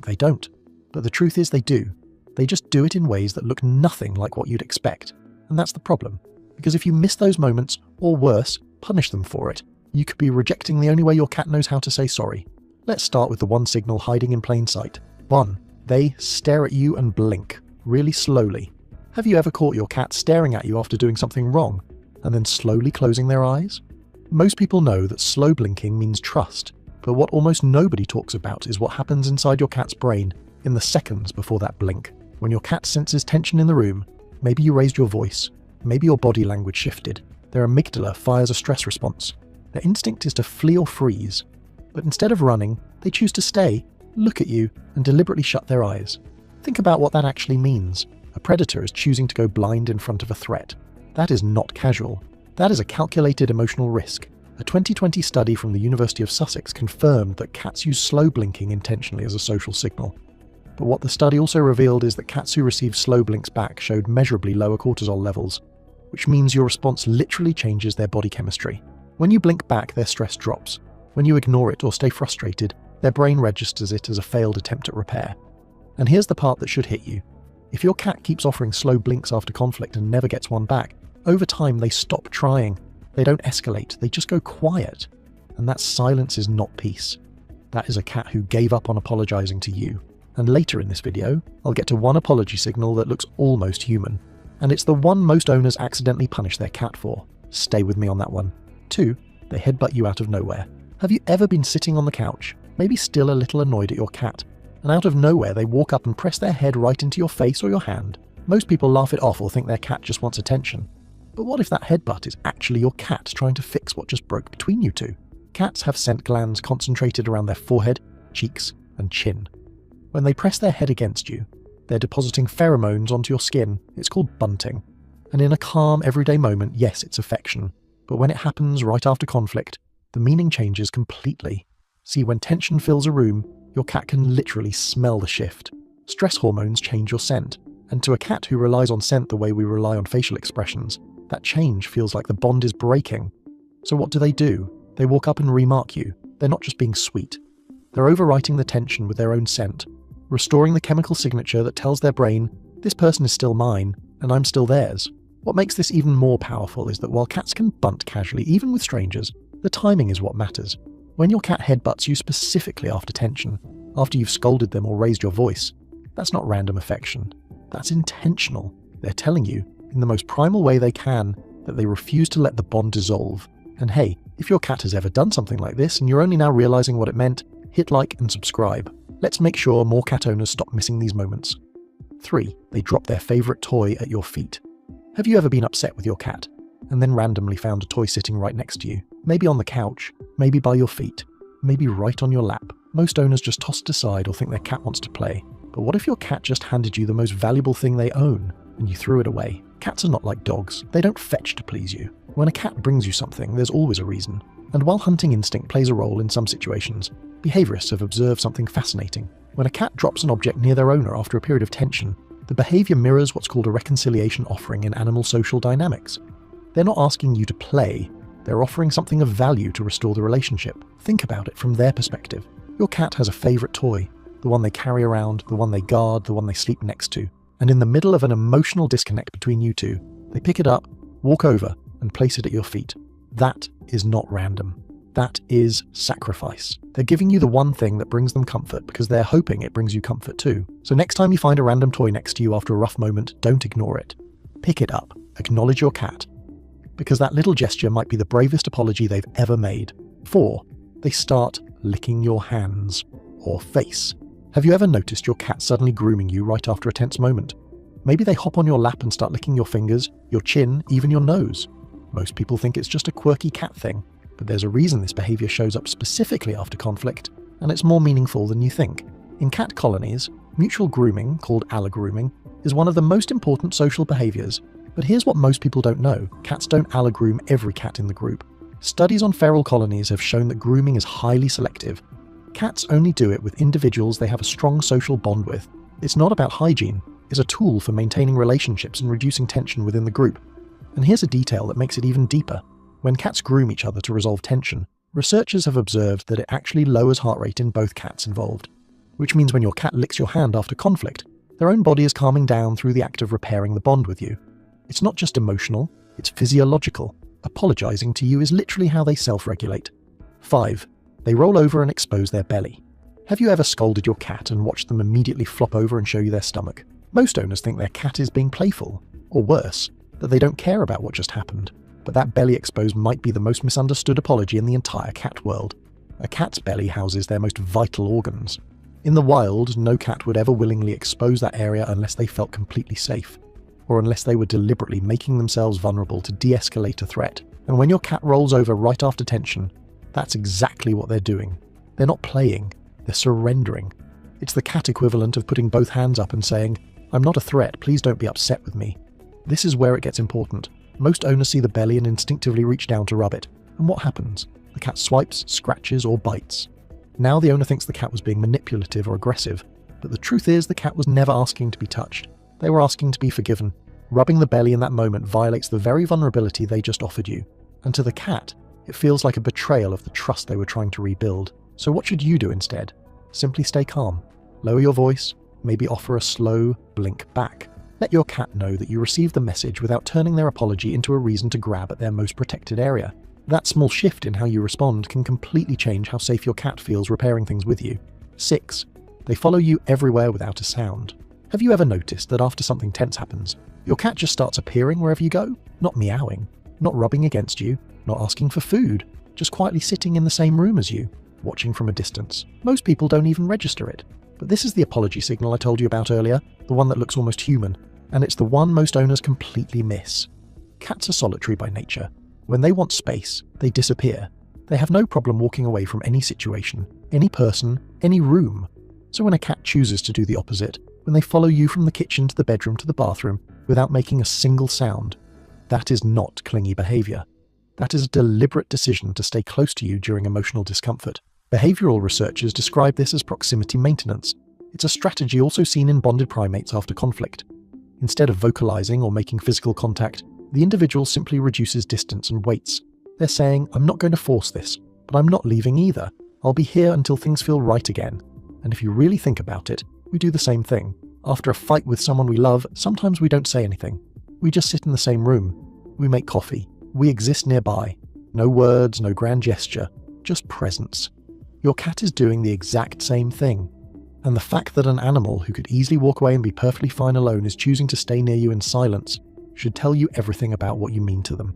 think they don't. But the truth is they do. They just do it in ways that look nothing like what you'd expect. And that's the problem. Because if you miss those moments, or worse, punish them for it, you could be rejecting the only way your cat knows how to say sorry. Let's start with the one signal hiding in plain sight. 1. They stare at you and blink, really slowly. Have you ever caught your cat staring at you after doing something wrong, and then slowly closing their eyes? Most people know that slow blinking means trust, but what almost nobody talks about is what happens inside your cat's brain in the seconds before that blink. When your cat senses tension in the room, maybe you raised your voice, maybe your body language shifted, their amygdala fires a stress response. Their instinct is to flee or freeze, but instead of running, they choose to stay, look at you, and deliberately shut their eyes. Think about what that actually means. A predator is choosing to go blind in front of a threat. That is not casual. That is a calculated emotional risk. A 2020 study from the University of Sussex confirmed that cats use slow blinking intentionally as a social signal. But what the study also revealed is that cats who received slow blinks back showed measurably lower cortisol levels, which means your response literally changes their body chemistry. When you blink back, their stress drops. When you ignore it or stay frustrated, their brain registers it as a failed attempt at repair. And here's the part that should hit you. If your cat keeps offering slow blinks after conflict and never gets one back, over time they stop trying. They don't escalate, they just go quiet. And that silence is not peace. That is a cat who gave up on apologizing to you. And later in this video, I'll get to one apology signal that looks almost human. And it's the one most owners accidentally punish their cat for. Stay with me on that one. 2. They headbutt you out of nowhere. Have you ever been sitting on the couch, maybe still a little annoyed at your cat, and out of nowhere they walk up and press their head right into your face or your hand? Most people laugh it off or think their cat just wants attention. But what if that headbutt is actually your cat trying to fix what just broke between you two? Cats have scent glands concentrated around their forehead, cheeks, and chin. When they press their head against you, they're depositing pheromones onto your skin. It's called bunting. And in a calm, everyday moment, yes, it's affection. But when it happens right after conflict, the meaning changes completely. See, when tension fills a room, your cat can literally smell the shift. Stress hormones change your scent. And to a cat who relies on scent the way we rely on facial expressions, that change feels like the bond is breaking. So what do? They walk up and remark you. They're not just being sweet. They're overwriting the tension with their own scent, restoring the chemical signature that tells their brain, this person is still mine, and I'm still theirs. What makes this even more powerful is that while cats can bunt casually, even with strangers, the timing is what matters. When your cat headbutts you specifically after tension, after you've scolded them or raised your voice, that's not random affection. That's intentional. They're telling you, in the most primal way they can, that they refuse to let the bond dissolve. And hey, if your cat has ever done something like this and you're only now realizing what it meant, hit like and subscribe. Let's make sure more cat owners stop missing these moments. 3. They drop their favorite toy at your feet. Have you ever been upset with your cat and then randomly found a toy sitting right next to you? Maybe on the couch, maybe by your feet, maybe right on your lap. Most owners just toss it aside or think their cat wants to play. But what if your cat just handed you the most valuable thing they own and you threw it away? Cats are not like dogs. They don't fetch to please you. When a cat brings you something, there's always a reason. And while hunting instinct plays a role in some situations, behaviorists have observed something fascinating. When a cat drops an object near their owner after a period of tension, the behavior mirrors what's called a reconciliation offering in animal social dynamics. They're not asking you to play, they're offering something of value to restore the relationship. Think about it from their perspective. Your cat has a favorite toy, the one they carry around, the one they guard, the one they sleep next to. And in the middle of an emotional disconnect between you two, they pick it up, walk over, and place it at your feet. That is not random. That is sacrifice. They're giving you the one thing that brings them comfort because they're hoping it brings you comfort too. So next time you find a random toy next to you after a rough moment, don't ignore it. Pick it up. Acknowledge your cat. Because that little gesture might be the bravest apology they've ever made. 4. They start licking your hands or face. Have you ever noticed your cat suddenly grooming you right after a tense moment? Maybe they hop on your lap and start licking your fingers, your chin, even your nose. Most people think it's just a quirky cat thing. But there's a reason this behavior shows up specifically after conflict, and it's more meaningful than you think. In cat colonies, mutual grooming, called allogrooming, is one of the most important social behaviors. But here's what most people don't know. Cats don't allogroom every cat in the group. Studies on feral colonies have shown that grooming is highly selective. Cats only do it with individuals they have a strong social bond with. It's not about hygiene, it's a tool for maintaining relationships and reducing tension within the group. And here's a detail that makes it even deeper. When cats groom each other to resolve tension, researchers have observed that it actually lowers heart rate in both cats involved. which means when your cat licks your hand after conflict, their own body is calming down through the act of repairing the bond with you. It's not just emotional, it's physiological. Apologizing to you is literally how they self-regulate. 5. They roll over and expose their belly. Have you ever scolded your cat and watched them immediately flop over and show you their stomach? Most owners think their cat is being playful, or worse, that they don't care about what just happened. But that belly exposed might be the most misunderstood apology in the entire cat world. A cat's belly houses their most vital organs. In the wild, no cat would ever willingly expose that area unless they felt completely safe, or unless they were deliberately making themselves vulnerable to de-escalate a threat. And when your cat rolls over right after tension, that's exactly what they're doing. They're not playing, they're surrendering. It's the cat equivalent of putting both hands up and saying, "I'm not a threat, please don't be upset with me." This is where it gets important. Most owners see the belly and instinctively reach down to rub it. And what happens? The cat swipes, scratches, or bites. Now the owner thinks the cat was being manipulative or aggressive, but the truth is the cat was never asking to be touched. They were asking to be forgiven. Rubbing the belly in that moment violates the very vulnerability they just offered you. And to the cat, it feels like a betrayal of the trust they were trying to rebuild. So what should you do instead? Simply stay calm. Lower your voice, maybe offer a slow blink back. Let your cat know that you received the message without turning their apology into a reason to grab at their most protected area. That small shift in how you respond can completely change how safe your cat feels repairing things with you. 6. They follow you everywhere without a sound. Have you ever noticed that after something tense happens, your cat just starts appearing wherever you go? Not meowing, not rubbing against you, not asking for food, just quietly sitting in the same room as you, watching from a distance. Most people don't even register it. But this is the apology signal I told you about earlier, the one that looks almost human, and it's the one most owners completely miss. Cats are solitary by nature. When they want space, they disappear. They have no problem walking away from any situation, any person, any room. So when a cat chooses to do the opposite, when they follow you from the kitchen to the bedroom to the bathroom without making a single sound, that is not clingy behavior. That is a deliberate decision to stay close to you during emotional discomfort. Behavioral researchers describe this as proximity maintenance. It's a strategy also seen in bonded primates after conflict. Instead of vocalizing or making physical contact, the individual simply reduces distance and waits. They're saying, "I'm not going to force this, but I'm not leaving either. I'll be here until things feel right again." And if you really think about it, we do the same thing. After a fight with someone we love, sometimes we don't say anything. We just sit in the same room. We make coffee. We exist nearby. No words, no grand gesture, just presence. Your cat is doing the exact same thing. And the fact that an animal who could easily walk away and be perfectly fine alone is choosing to stay near you in silence should tell you everything about what you mean to them.